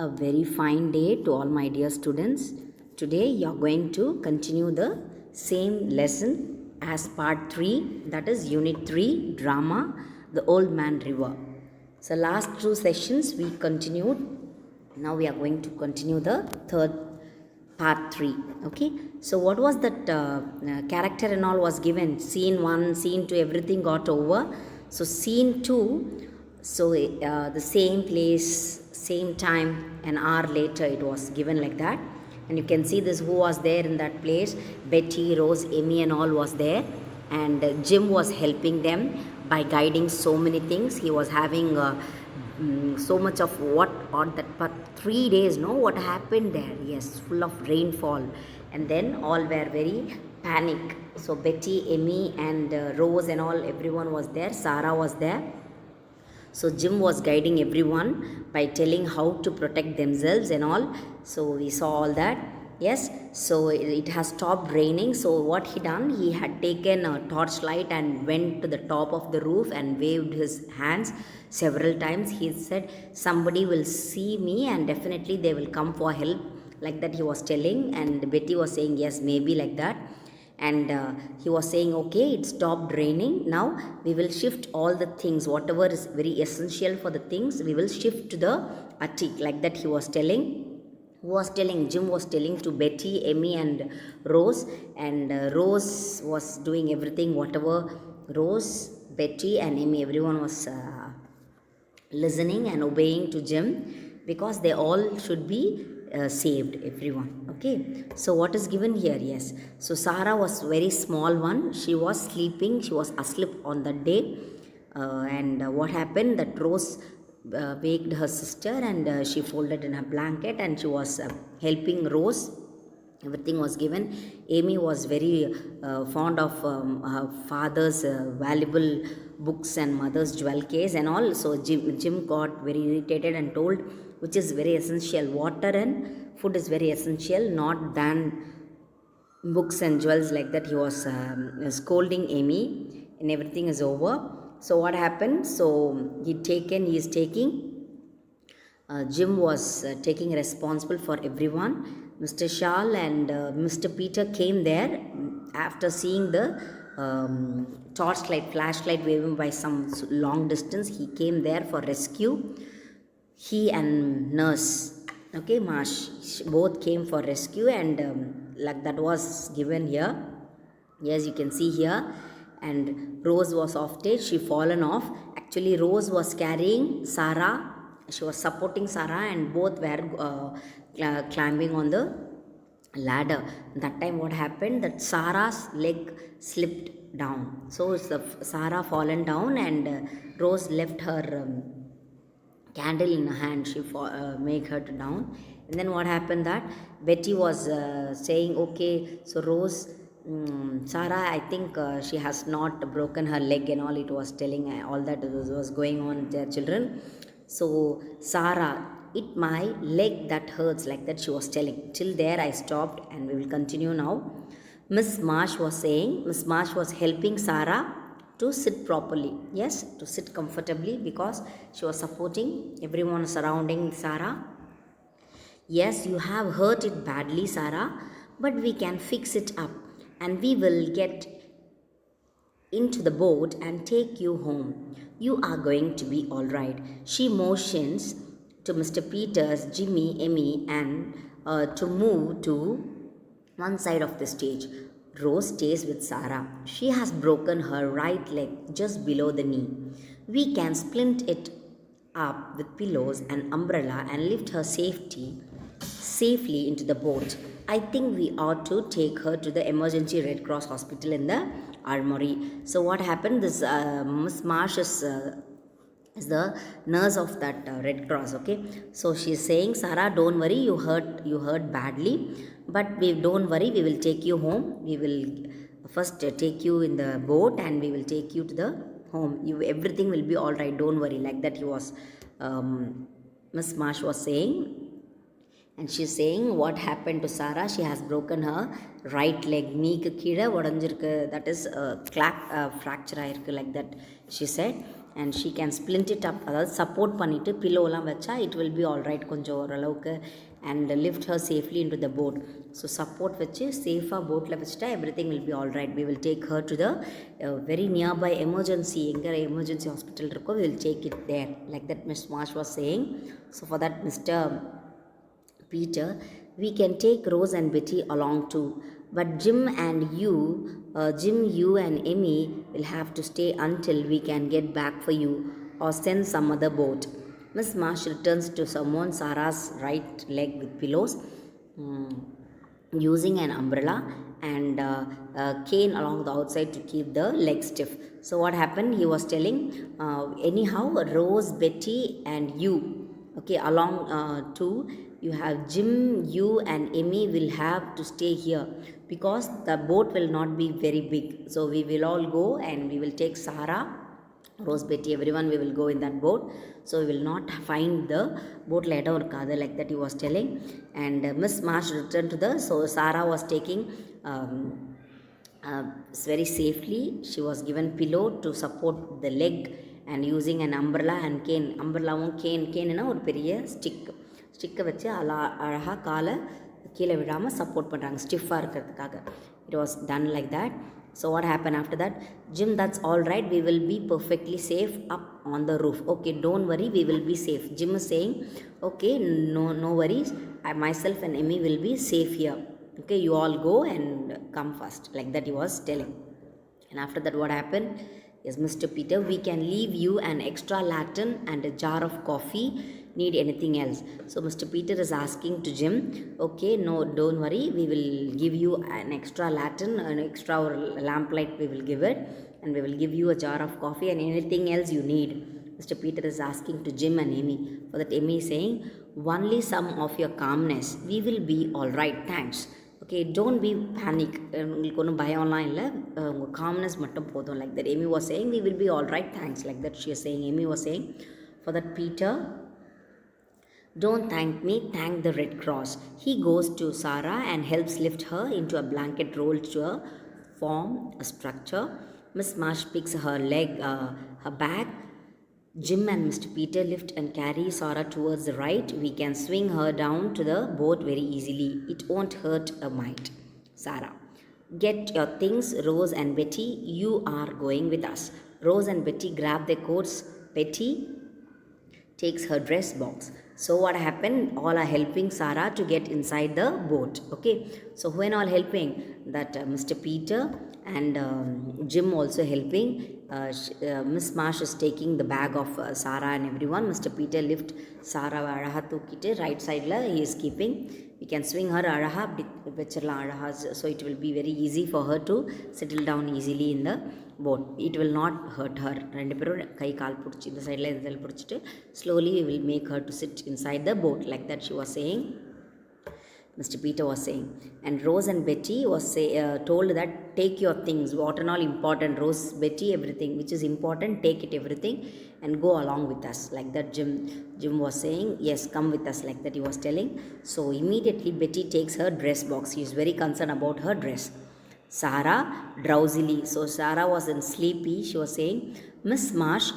A very fine day to all my dear students. Today you are going to continue the same lesson as part 3, that is unit 3, drama, The Old Man River. So last 2 sessions we continued. Now we are going to continue the third part 3. Okay, so what was that character and all was given? Scene 1, scene 2, everything got over. So scene 2, so the same place, same time, an hour later it was given like that. And you can see this, who was there in that place. Betty, Rose, Amy and all was there. And Jim was helping them by guiding so many things. He was having so much of what on that, but 3 days, no, what happened there? Yes, full of rainfall. And then all were very panic. So Betty, Amy and Rose and all, everyone was there. Sarah was there. So Jim was guiding everyone by telling how to protect themselves and all. So we saw all that. Yes, so it has stopped raining. So what he done, he had taken a torchlight and went to the top of the roof and waved his hands several times. He said, somebody will see me and definitely they will come for help. Like that he was telling, and Betty was saying, yes, maybe like that. And he was saying, okay, it stopped raining. Now we will shift all the things, whatever is very essential for the things, we will shift to the attic. Like that he was telling. Jim was telling to Betty, Amy and Rose. And Rose was doing everything, whatever Rose, Betty and Amy, everyone was listening and obeying to Jim, because they all should be saved, everyone. Okay, so what is given here? Yes, so Sarah was very small one. She was sleeping, she was asleep on that day. And what happened, that Rose waked her sister, and she folded in her blanket and she was helping Rose. Everything was given. Amy was very fond of her father's valuable books and mother's jewel case and all. So Jim got very irritated and told, which is very essential, water and food is very essential, not than books and jewels. Like that he was scolding Amy, and everything is over. So what happened? So Jim was taking responsible for everyone. Mr. Shal and Mr. Peter came there after seeing the flashlight waving by some long distance. He came there for rescue. He and nurse, okay, Marsh, both came for rescue, and like that was given here. Yes, you can see here. And Rose was off stage, she fallen off. Actually Rose was carrying Sarah, she was supporting Sarah, and both were climbing on the ladder. That time what happened, that Sarah's leg slipped down. So Sarah fallen down, and Rose left her candle in her hand. She make her to down. And then what happened, that Betty was saying, okay, so Rose, Sarah, I think she has not broken her leg and all. It was telling all that was going on with their children. So Sarah, it my leg that hurts, like that she was telling. Till there I stopped, and we will continue now. Miss Marsh was saying, Miss Marsh was helping Sarah to sit properly. Yes, to sit comfortably, because she was supporting everyone surrounding Sarah. Yes, you have hurt it badly, Sarah, but we can fix it up, and we will get into the boat and take you home. You are going to be all right. She motions to Mr. Peters, Jimmy, Emmy, and to move to one side of the stage. Rose stays with Sarah. She has broken her right leg just below the knee. We can splint it up with pillows and umbrella and lift her safely into the boat. I think we ought to take her to the emergency Red Cross hospital in the armory. So what happened, this Miss Marsh is the nurse of that Red Cross. Okay, so she is saying, Sarah, don't worry, you hurt badly, but don't worry, we will take you home. We will first take you in the boat, and we will take you to the home. Everything will be all right, don't worry. Like that he was Miss Marsh was saying. And she's saying what happened to Sarah. She has broken her right leg. Kneeku keela odanjirukku, that is fracture aayirukku, like that she said. and she can splint it up, அதாவது support பண்ணிவிட்டு பில்லோலாம் வச்சா it will be all right கொஞ்சம் ஓரளவுக்கு, and lift her safely into the boat. So support வச்சு சேஃபாக போட்டில் வச்சுட்டா everything will be all right. We will take her to the very nearby emergency, எங்கே எமர்ஜென்சி ஹாஸ்பிட்டல் இருக்கோ we will take it there, like that Miss Marsh was saying. So for that Mr. Peter, we can take Rose and Betty along too, but Jim, you and Emmy will have to stay until we can get back for you or send some other boat. Miss Marsh returns to surmount Sarah's right leg with pillows, using an umbrella and a cane along the outside to keep the leg stiff. So what happened? He was telling, anyhow, Rose, Betty and you, okay, along to you have Jim, you and Emmy will have to stay here because the boat will not be very big. So we will all go and we will take Sarah, Rose, Betty, everyone, we will go in that boat. So we will not find the boat later or kada, like that he was telling. And Miss Marsh returned to the, so Sarah was taking very safely, she was given pillow to support the leg and using an umbrella and cane. Umbrella cane na ஒரு பெரிய ஸ்டிக்கை வச்சு அழகாக காலை கீழே விடாமல் support பண்ணுறாங்க ஸ்டிஃபாக இருக்கிறதுக்காக. It was done like that. So what happen after that? Jim, that's all right, we will be perfectly safe up on the roof. Okay, don't worry, we will be safe. Jim is saying, okay, no worries, myself and Emmy will be safe here. Okay, you all go and come first, like that he was telling. And after that what happened? Yes, Mr. Peter, we can leave you an extra lantern and a jar of coffee. Need anything else? So Mr. Peter is asking to Jim, okay, no, don't worry, we will give you an extra lantern, an extra lamp light we will give it, and we will give you a jar of coffee and anything else you need. Mr. Peter is asking to Jim and Emmy. For that Emmy is saying, only some of your calmness, we will be all right, thanks. Okay, don't be panic, உங்களுக்கு ஒன்றும் பயம்லாம் இல்லை, உங்கள் calmness மட்டும் போதும், like that Amy was saying, we will be all right, thanks, like that she is saying, Amy was saying. For that Peter, don't thank me, thank the Red Cross. He goes to Sarah and helps lift her into a blanket roll to form a structure. Miss Marsh picks her bag. Jim and Mr. Peter lift and carry Sarah towards the right. We can swing her down to the boat very easily. It won't hurt a mite. Sarah, get your things, Rose and Betty. You are going with us. Rose and Betty grab their coats. Betty takes her dress box. So what happened? All are helping Sarah to get inside the boat. Okay. So when all helping? That Mr. Peter and Jim also helping. Miss Marsh is taking the bag of Sarah and everyone. Mr. Peter lift Sarah அழகா தூக்கிட்டு right sideல he is keeping. We can swing her அழகா அப்படி வச்சிடலாம் அழகா. So it will be very easy for her to settle down easily in the boat. It will not hurt her. ரெண்டு பேரும் கை கால் பிடிச்சி இந்த சைடில் இதில் பிடிச்சிட்டு slowly we will make her to sit inside the boat, like that she was saying. Mr. Peter was saying. And Rose and Betty was told that take your things, what and all important, Rose, Betty, everything which is important, take it everything and go along with us, like that Jim was saying, yes, come with us, like that he was telling. So immediately Betty takes her dress box. She is very concerned about her dress. Sarah drowsily, so Sarah was in sleepy, she was saying, Miss Marsh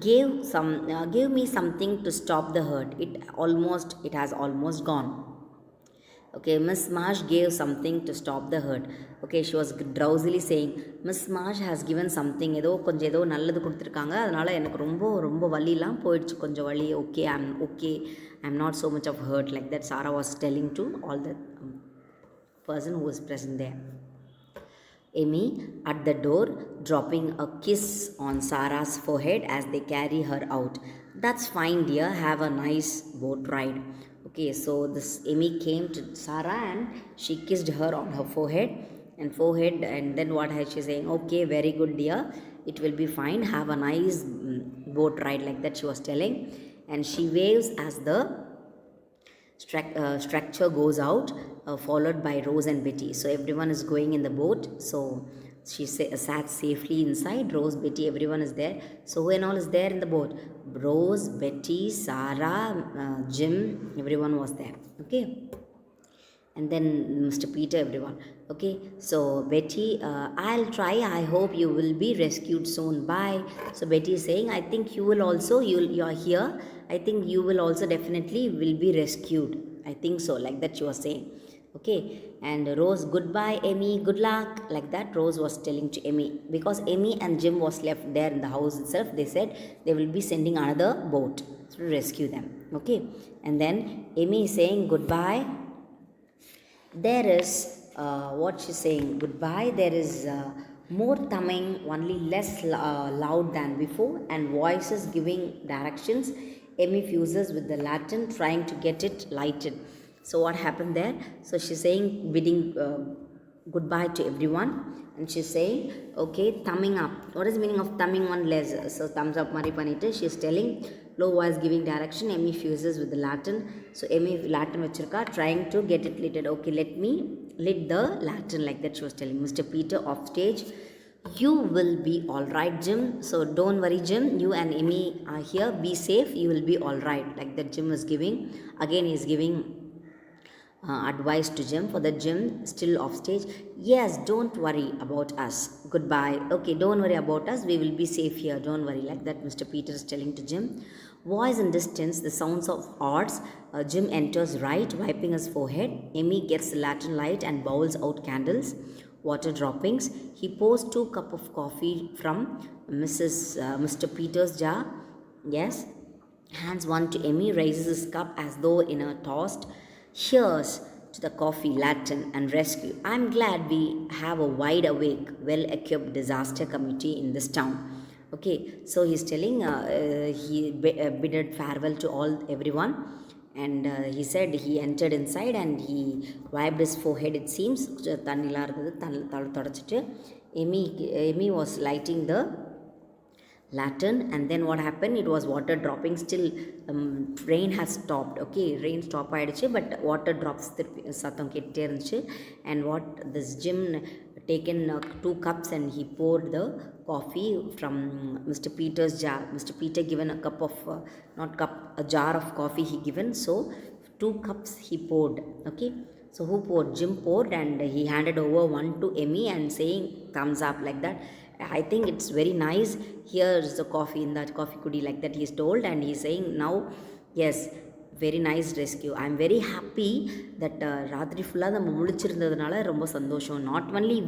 gave me something to stop the hurt. It has almost gone. Okay, Miss Marsh gave something to stop the hurt. Okay, she was drowsily saying, Miss Marsh has given something, ஏதோ நல்லது கொடுத்துருக்காங்க, அதனால் எனக்கு ரொம்ப வலிலாம் போயிடுச்சு, கொஞ்சம் வலி, okay, I'm not so much of hurt, like that Sarah was telling to all the person who was present there. Amy at the door, dropping a kiss on Sarah's forehead as they carry her out. That's fine, dear, have a nice boat ride. Okay, so this Amy came to Sarah and she kissed her on her forehead, and then what has she saying? Okay, very good, dear, it will be fine, have a nice boat ride, like that she was telling. And she waves as the structure goes out, followed by Rose and Betty. So everyone is going in the boat. So she sat safely inside. Rose, Betty, everyone is there. So who and all is there in the boat? Rose, Betty, Sarah, Jim, everyone was there. Okay. and then Mr. Peter, everyone. Okay, so Betty, I'll try, I hope you will be rescued soon, bye. So Betty is saying, I think you will also, you're here, I think you will also definitely will be rescued, I think so, like that she was saying. Okay, and Rose, goodbye Emmy, good luck, like that Rose was telling to Emmy, because Emmy and Jim was left there in the house itself. They said they will be sending another boat to rescue them. Okay, and then Emmy is saying goodbye. There is what she's saying goodbye, there is more thumbing, only less loud than before, and voices giving directions. Emmy fuses with the Latin, trying to get it lighted. So what happened there? So she's saying bidding goodbye to everyone, and she's saying, okay, thumbing up. What is the meaning of thumbing one less? So thumbs up mari panitte she's telling, low voice giving direction. Emmy fuses with the Latin. So Emmy Latin vechirka, trying to get it lit. Okay, let me lit the Latin, like that she was telling. Mr. Peter off stage, you will be all right Jim, so don't worry Jim, you and Emmy are here, be safe, you will be all right, like that Jim is giving. Again he is giving advice to Jim. For the Jim still off stage, yes, don't worry about us, goodbye, okay, don't worry about us, we will be safe here, don't worry, like that Mr. Peter is telling to Jim. Voice in distance, the sounds of oars. Jim enters right, wiping his forehead. Emmy gets the Latin light and bowls out candles. Water droppings. He pours 2 cups of coffee from Mr. Peter's jar. Yes. Hands one to Emmy, raises his cup as though in a toast. Cheers to the coffee, Latin, and rescue. I'm glad we have a wide awake, well equipped disaster committee in this town. Okay, so he's telling he bidded farewell to everyone, and he said he entered inside and he wiped his forehead. It seems Emmy was lighting the Latin, and then what happened? It was water dropping. Still, rain has stopped. Okay, rain stopped, but water drops satham kette irundhuchu. And what this Jim taken 2 cups and he poured the coffee from Mr. Peter's jar. Mr. Peter given a cup of a jar of coffee he given. So 2 cups he poured. Okay. So who poured? Jim poured, and he handed over one to Emmy and saying thumbs up, like that. I think it's very nice. Here's the coffee in that coffee kudi, like that he's told, and he's saying now, yes, very nice rescue. I'm very happy that ராத்திரி ஃபுல்லாக நம்ம முழிச்சிருந்ததுனால ரொம்ப சந்தோஷம். Not only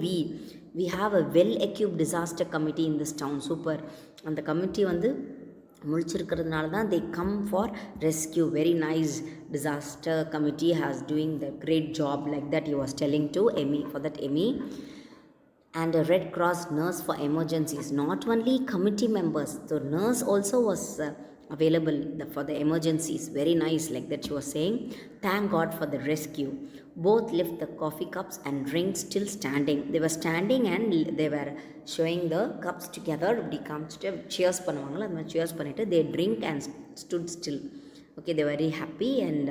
we have a well equipped disaster committee in this town. Super. அந்த committee வந்து முழிச்சிருக்கிறதுனால தான் they come for rescue. Very nice. Disaster committee has doing the great job, like that he was telling to Emmy. For that Emmy and a Red Cross nurse for emergencies. Not only committee members, the nurse also was available for the emergencies. Very nice, like that she was saying. Thank God for the rescue. Both lift the coffee cups and drink still standing. They were standing and they were showing the cups together. Cheers பண்ணுவாங்களா, அந்த மாதிரி cheers பண்ணிட்டு they drink and stood still. Okay, they were very happy, and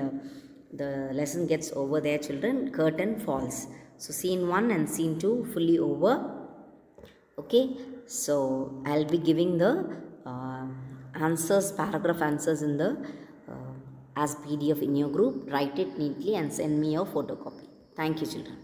the lesson gets over there, children. Curtain falls. So scene 1 and scene 2 fully over. Okay, so I'll be giving the answers, paragraph answers in the as PDF in your group. Write it neatly and send me your photocopy. Thank you, children.